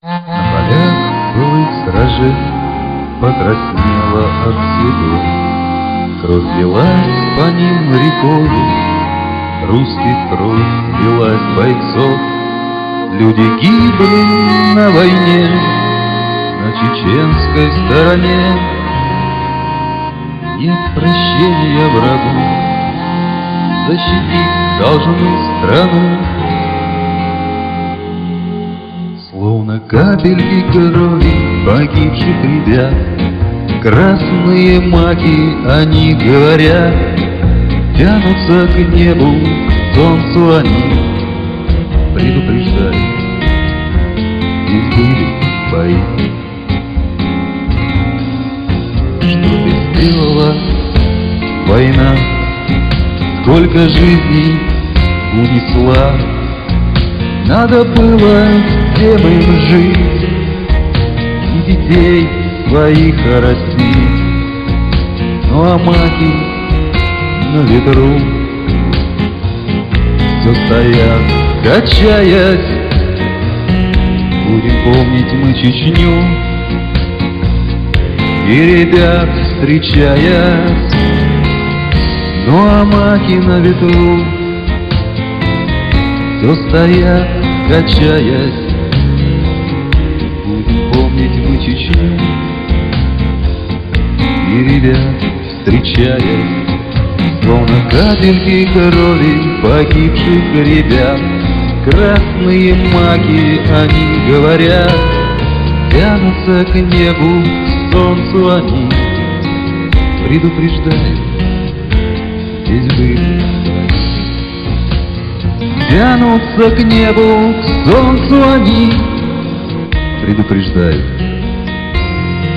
На полях былых сражений покраснела от цветов, кровь лилась по ним рекой, русских кровь лилась бойцов. Люди гибли на войне, на чеченской стороне. Нет прощения врагу, защитить должны страну. Словно капельки крови погибших ребят, красные маки, они говорят, тянутся к небу, к солнцу они предупреждают. Здесь были бои, что ты сделала, война, сколько жизней унесла. Надо было всем им жить и детей своих растить. Ну а маки на ветру все стоят, качаясь. Будем помнить мы Чечню и ребят встречаясь. Ну а маки на ветру все стоят, качаясь. Будем помнить мы Чечню и ребят встречаясь. Словно капельки крови погибших ребят, красные маки, они говорят, тянутся к небу, к солнцу они предупреждают. Здесь были бои. Тянутся к небу, к солнцу они предупреждают.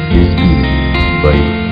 Здесь были бои.